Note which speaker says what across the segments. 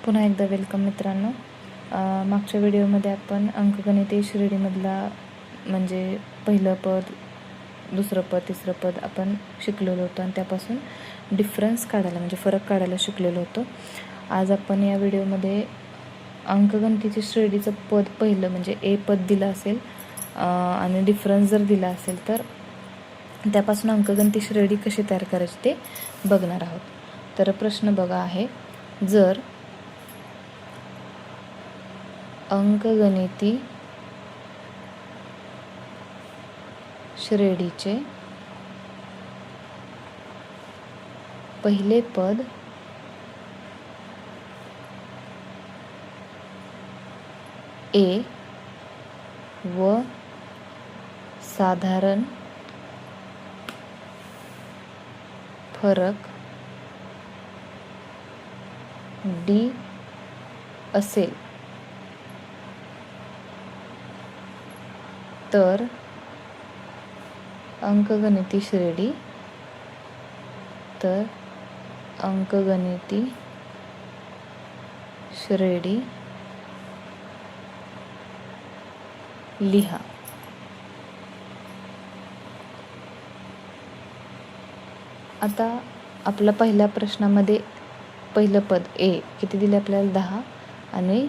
Speaker 1: पुन्हा एकदा वेलकम मित्रांनो. मागच्या व्हिडिओमध्ये आपण अंकगणितीय श्रेणीमधला म्हणजे पहिलं पद, दुसरं पद, तिसरं पद आपण शिकलेलो होतो आणि त्यापासून डिफरन्स काढायला म्हणजे फरक काढायला शिकलेलो होतो. आज आपण या व्हिडिओमध्ये अंकगणितीच्या श्रेणीचं पद पहिलं म्हणजे ए पद दिलं असेल आणि डिफरन्स जर दिला असेल तर त्यापासून अंकगणितीय श्रेणी कशी तयार करायची ते बघणार आहोत. तर प्रश्न बघा आहे, जर अंकगणिती श्रेणीचे पहिले पद ए व साधारण फरक डी असेल तर अंकगणिती श्रेणी लिहा. आता आपल्या पहिल्या प्रश्नामध्ये पहिलं पद ए किती दिले आपल्याला 10 आणि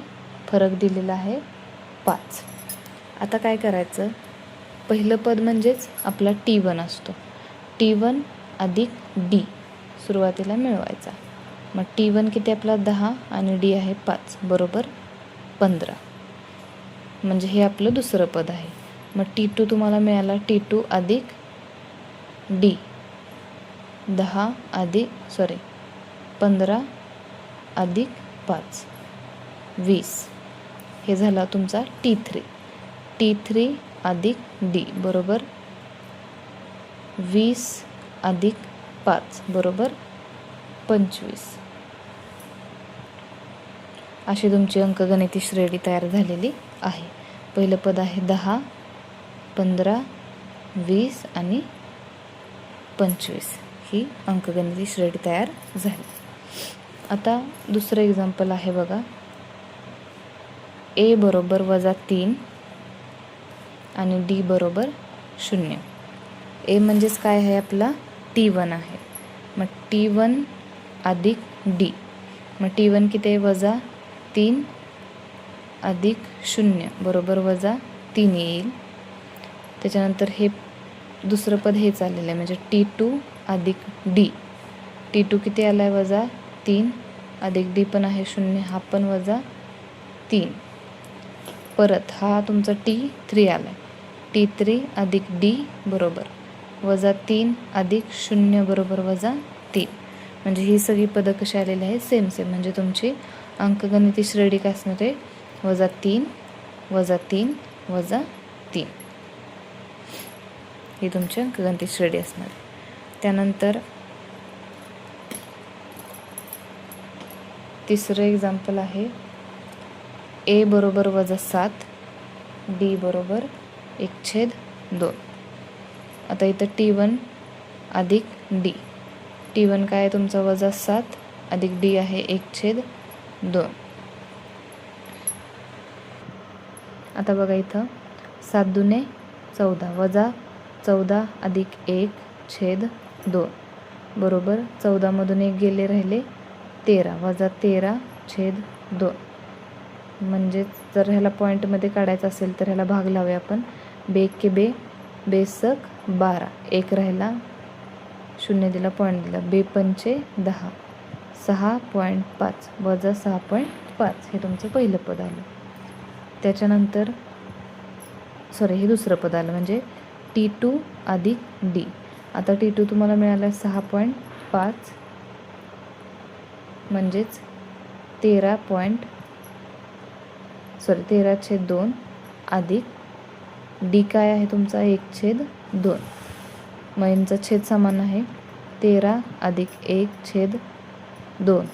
Speaker 1: फरक दिलेला आहे 5. आता काय करायचं, पहिलं पद म्हणजेच आपला T1 असतो. T1 अधिक D सुरुवातीला मिळवायचा. मग T1 किती आपला 10 आणि D आहे 5 बरोबर 15. म्हणजे हे आपलं दुसरं पद आहे. मग T2 तुम्हाला मिळाला T2 अधिक D 15 अधिक 5 20. हे झाला तुमचा T3 अधिक D बरोबर 20 अधिक 5 बरोबर 25. अशी तुमची अंकगणिती श्रेणी तयार झालेली आहे. पहिलं पद आहे 10, 15, 20 आणि 25. ही अंकगणिती श्रेणी तयार झाली. आता दुसरं एक्झाम्पल आहे बघा, ए बरोबर -3 आणि D बरोबर 0. ए म्हणजेच काय आहे आपला T1 आहे. मग T1 अधिक D, मग T1 किती आहे -3 अधिक 0 बरोबर -3 येईल. त्याच्यानंतर हे दुसरं पद हे चाललेलं आहे म्हणजे T2 अधिक D. T2 किती आला आहे -3 अधिक D पण आहे 0, हा पण -3. परत हा तुमचा T3 आला आहे. T3 अधिक D बरोबर -3 अधिक 0 बरोबर -3. म्हणजे ही सगळी पदं कशी आलेली आहे सेम म्हणजे तुमची अंकगणिती श्रेणी काय असणार आहे -3 -3 -3. ही तुमची अंकगणिती श्रेणी असणार आहे. त्यानंतर तिसरं एक्झाम्पल आहे, ए बरोबर -7 D बरोबर 1/2. आता इथं T1 अधिक D. T1 काय आहे तुमचा -7 अधिक D आहे 1/2. आता बघा इथं 7 दुने 14 -14 अधिक 1/2 बरोबर 14 मधून 1 गेले राहिले 13 -13/2. म्हणजेच जर ह्याला पॉईंटमध्ये काढायचं असेल तर ह्याला भाग लावूया आपण. बेक के बे बेसक 12, 1 राहिला 0 दिला पॉईंट दिला, बेपंचे 10 6.5 -6.5. हे तुमचं पहिलं पद आलं. त्याच्यानंतर हे दुसरं पद आलं म्हणजे T2 अधिक D. आता T2 तुम्हाला मिळालं 6.5 म्हणजेच 13/2 अधिक D काय आहे तुमचा 1/2. मग यांचा छेद समान आहे 13 अधिक 1/2.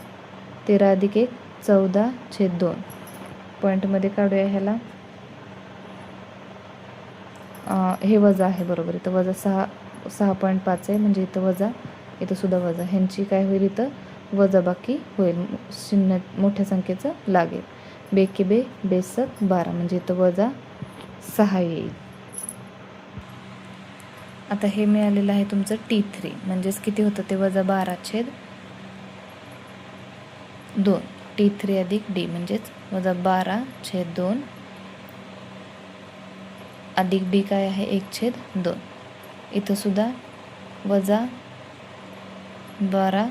Speaker 1: 13 अधिक 1 14/2. पॉईंटमध्ये काढूया ह्याला. हे वजा आहे बरोबर, इथं -6.5 आहे म्हणजे इथं सुद्धा वजा. ह्यांची काय होईल इथं वजाबाकी होईल, शून्य मोठ्या संख्येचं लागेल. बेके बे बेसक 12 म्हणजे इथं वजा 6 येईल. आता हे मिळालेलं आहे तुमचं T3 म्हणजेच किती होतं ते वजा 12/2. T3 अधिक D म्हणजेच वजा 12/2 अधिक D काय आहे 1/2. इथं सुद्धा वजा 12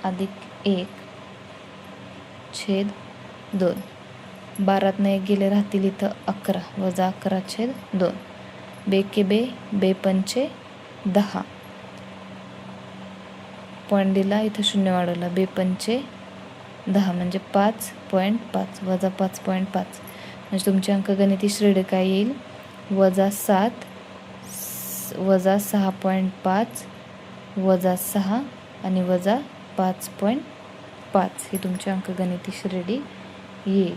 Speaker 1: अधिक 1/2. 12तनं 1 गेले राहतील इथं 11 वजा 11/2. बेके बे बेपंचे 10. पॉईंट दिला इथं शून्य वाढवला. बेपंचे 10 म्हणजे 5.5 वजा 5.5 म्हणजे तुमची अंकगणिती श्रेणी काय येईल वजा 7 वजा 6.5 वजा 6 आणि वजा 5.5 ही तुमची अंकगणिती श्रेणी येईल.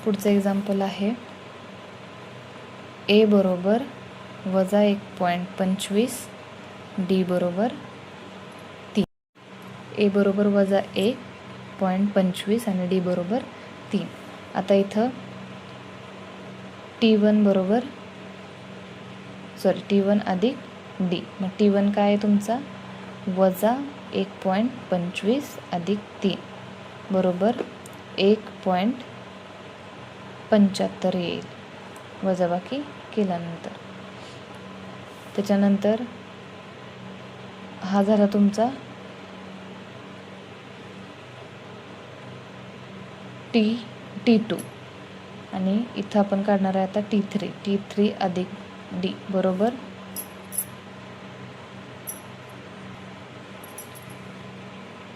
Speaker 1: पुढचं एक्झाम्पल आहे ए बरोबर वजा 1.25 डी बरोबर 3. ए बरोबर वजा 1.25 आणि डी बरोबर 3. आता इथं T1 अधिक डी. मग T1 काय आहे तुमचा वजा 1.25 अधिक 3 बरोबर 1.75 येईल वजाबाकी केल्यानंतर. त्याच्यानंतर हा झाला तुमचा T2 आणि इथं आपण काढणार आहे आता T3 अधिक D बरोबर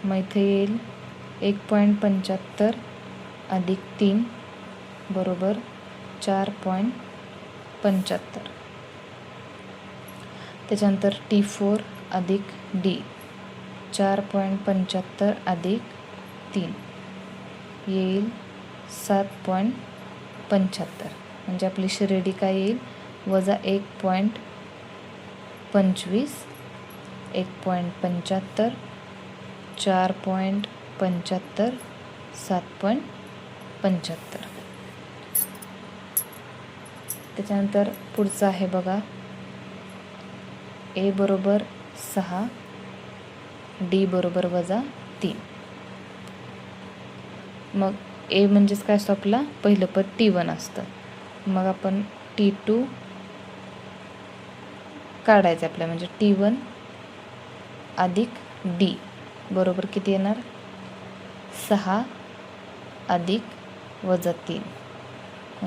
Speaker 1: मग इथे येईल 1.75 अधिक 3 बरोबर 4.75. त्याच्यानंतर T4 अधिक D 4.75 अधिक 3 येईल 7.75 म्हणजे आपली श्रेणी काय येईल वजा 1.25 1.75 4.75 7.75. त्याच्यानंतर पुढचं आहे बघा ए बरोबर 6 डी बरोबर वजा 3. मग ए म्हणजेच काय असतं आपला पहिलं पद T1 असतं. मग आपण T2 काढायचं आपल्या म्हणजे T1 अधिक D बरोबर किती येणार 6 अधिक वजा 3.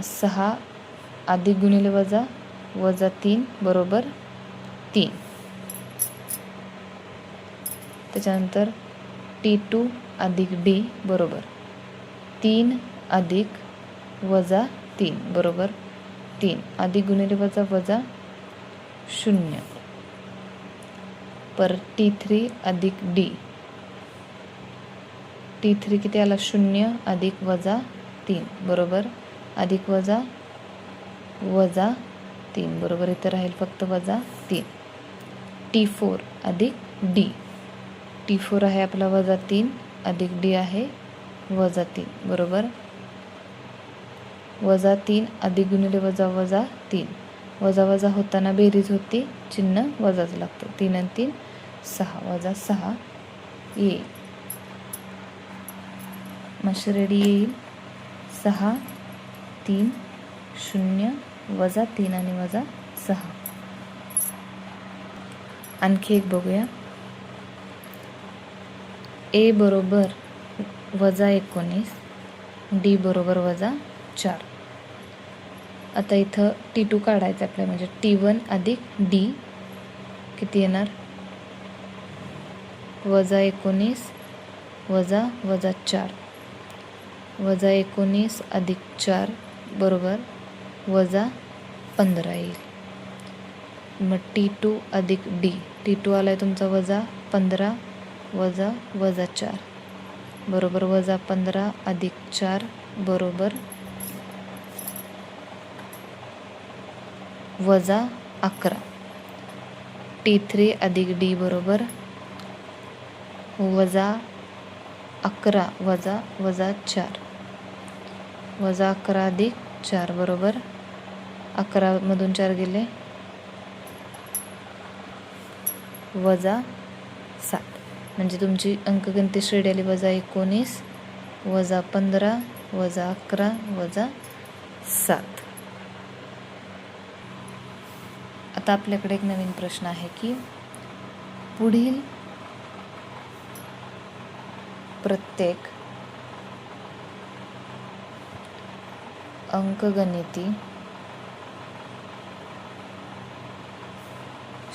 Speaker 1: 6 अधिक गुणिले वजा 3 बरोबर 3. त्याच्यानंतर T2 अधिक D बरोबर 3 अधिक वजा 3 बरोबर 3 अधिक गुणिले वजा 0. पर T3 अधिक D T3 किती आला 0 अधिक वजा 3 बरोबर अधिक वजा 3 बरोबर इथं राहील फक्त वजा 3. T4 अधिक D T4 आहे आपला वजा 3 अधिक D आहे वजा 3 बरोबर वजा 3 अधिक गुणिले वजा 3 वजा होताना बेरीज होती चिन्ह वजाच लागतं 3 आणि 3 6 वजा 6 येईल. मग श्रेणी येईल 6 3 0 वजा 3 आणि वजा 6. आणखी एक बघूया ए बरोबर वजा 19 डी बरोबर वजा 4. आता इथं T2 काढायचं आपल्याला म्हणजे T1 अधिक D किती येणार वजा 19 वजा 4 वजा 19 अधिक 4 बरोबर वजा 15 येईल. मग T2 अधिक D T2 आलाय तुमचा वजा 15 वजा 4 बरोबर वजा 15 अधिक 4 बरोबर वजा 11. T3 अधिक D बरोबर -11 वजा 4, -11 अधिक 4 बरोबर 11 मधून 4 गेले -7. म्हणजे तुमची अंकगणिती श्रेणी आली -19 -15 -11 -7. आता आपल्याकडे एक नवीन प्रश्न आहे की पुढील प्रत्येक अंकगणिती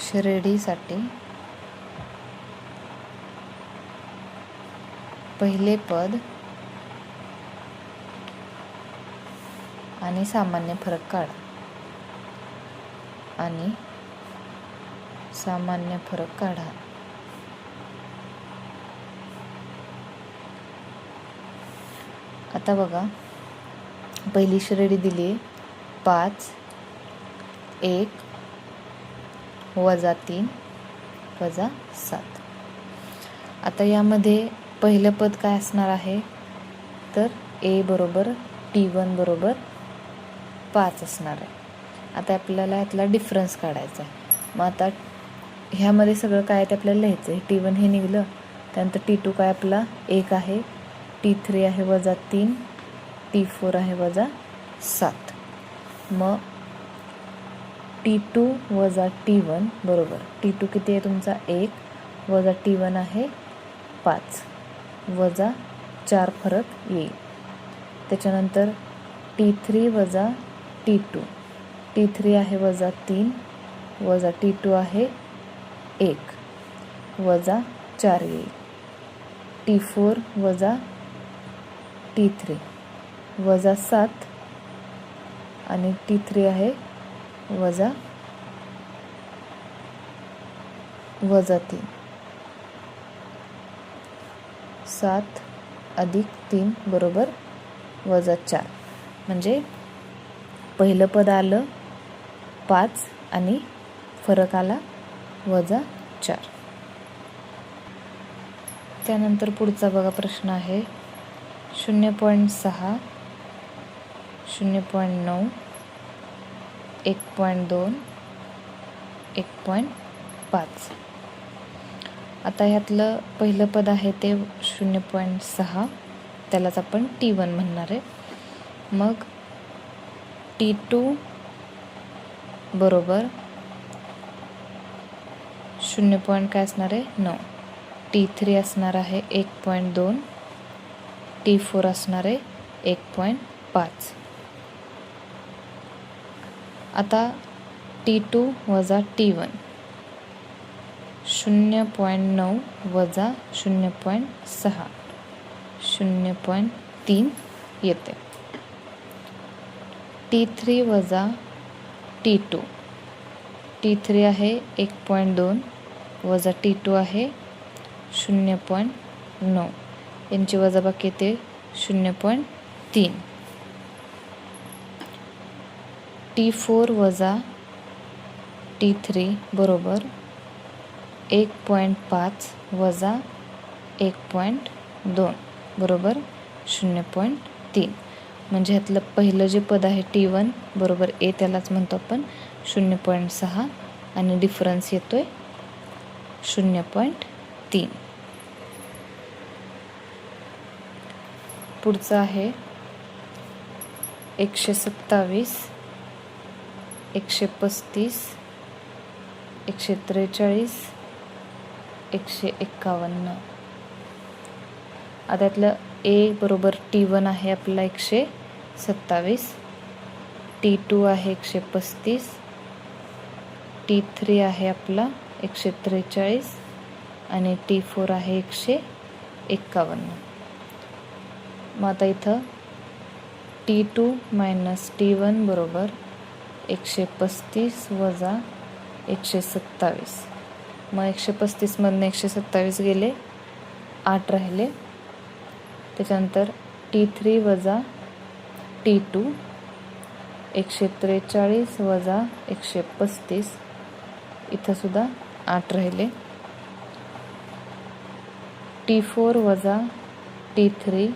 Speaker 1: श्रेणीसाठी पहिले पद आणि सामान्य फरक काढा आता बघा पहिली श्रेणी दिली आहे 5 1 -3 -7. आता यामध्ये पहिलं पद काय असणार आहे तर A बरोबर T1 बरोबर 5 असणार आहे. आता आपल्याला यातला डिफरन्स काढायचा आहे. मग आता ह्यामध्ये सगळं काय ते आपल्याला लिहायचं आहे. T1 हे निघलं, त्यानंतर T2 काय आपला 1 आहे, T3 आहे -3, T4 आहे -7. मग T2 वजा T1 बरोबर T2 किती आहे तुमचा 1 वजा T1 आहे 5 वजा 4 फरक येईल. त्याच्यानंतर T3 वजा T2, T3 आहे -3 वजा T2 आहे 1 वजा 4 येईल. T4 वजा T3 वजा 7 आणि T3 आहे वजा 3. 7 अधिक 3 बरोबर -4. म्हणजे पहिलं पद आलं 5 आणि फरक आला -4. त्यानंतर पुढचा बघा प्रश्न आहे 0.6 0.9 1.2 1.5. आता ह्यातलं पहिलं पद आहे ते 0.6, त्यालाच आपण T1 म्हणणार आहे. मग T2 बरोबर 0. काय असणार आहे 9, T3 असणार आहे 1.2, T4 असणार आहे 1.5. आता T2 वजा T1 0.9 वजा 0.6 0.3 येते. T3 वजा T2, T3 आहे 1.2 वजा T2 आहे 0.9, यांची वजाबाकी येते 0.3. T4 वजा T3 बरोबर 1.5 वजा 1.2 बरोबर 0.3. म्हणजे ह्यातलं पहिलं जे पद आहे T1 बरोबर A, त्यालाच म्हणतो आपण 0.6 आणि डिफरन्स येतोय 0.3. पुढचं आहे 127 135 143 151. आता यातलं A बरोबर T1 आहे आपला 127, T2 आहे 135, T3 आहे आपला 143 आणि T4 आहे 151. मग आता इथं T2 मायनस T1 बरोबर 135 वजा 127. मग 135 मधनं 127 गेले, 8 राहिले. त्याच्यानंतर T3 वजा T2 143 वजा 135, इथं सुद्धा 8 राहिले. T4 वजा T3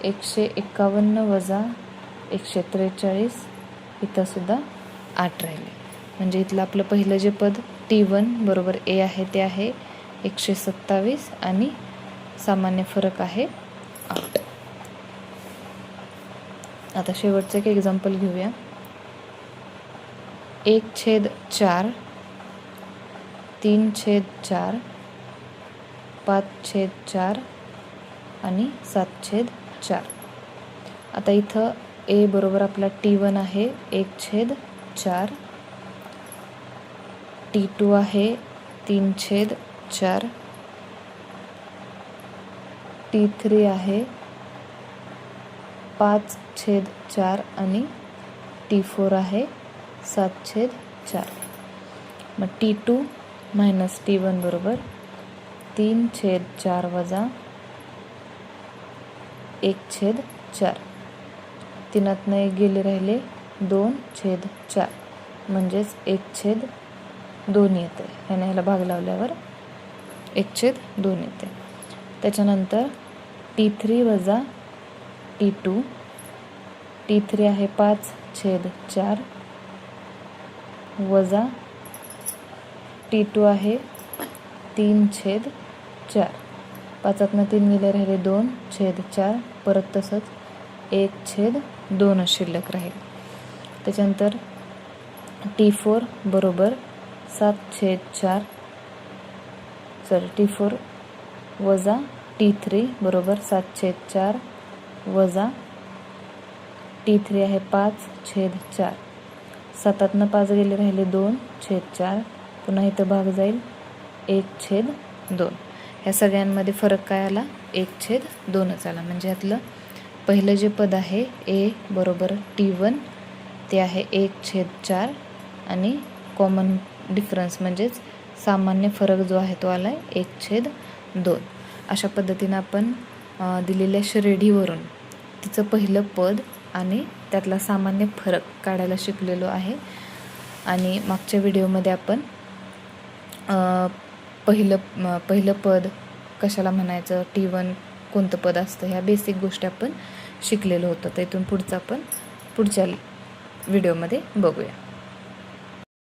Speaker 1: 151 वजा 143, इथं सुद्धा 8 राहिले. म्हणजे इथलं आपलं पहिलं जे पद T1 बरोबर A आहे ते आहे 127 आणि सामान्य फरक आहे 8. आता शेवटचं एक एक्झाम्पल घेऊया. 1/4, 3/4, 5/4 आणि 7/4. आता इथं A बरोबर आपला T1 आहे 1/4, T2 आहे 3/4, T3 आहे 5/4 आणि T4 आहे 7/4. मग T2 मायनस T1 बरोबर 3/4 वजा 1/4. 3तनं 1 गेले राहिले 2/4, म्हणजेच 1/2 येते. ह्याने ह्याला भाग लावल्यावर 1/2 येते. त्याच्यानंतर T3 वजा T2, T3 आहे 5/4 वजा T2 आहे 3/4. 5तनं 3 गेले राहिले 2/4, परत तसंच 1/2 शिल्लक राहील. त्याच्यानंतर T4 बरोबर 7/4 T4 वजा T3 बरोबर 7/4 वजा T3 आहे 5/4. 7तनं 5 गेले राहिले 2/4, पुन्हा इथं भाग जाईल 1/2. ह्या सगळ्यांमध्ये फरक काय आला? 1/2च आला. म्हणजे ह्यातलं पहिलं जे पद आहे A बरोबर T1 ते आहे 1/4 आणि कॉमन डिफरन्स म्हणजेच सामान्य फरक जो आहे तो आला आहे 1/2. अशा पद्धतीनं आपण दिलेल्या श्रेणीवरून तिचं पहिलं पद आणि त्यातला सामान्य फरक काढायला शिकलेलो आहे. आणि मागच्या व्हिडिओमध्ये आपण पहिलं पद कशाला म्हणायचं, T1 कोणतं पद असतं, ह्या बेसिक गोष्टी आपण शिकलेलो होतो. तर इथून पुढचं आपण पुढच्या व्हिडिओमध्ये बघूया.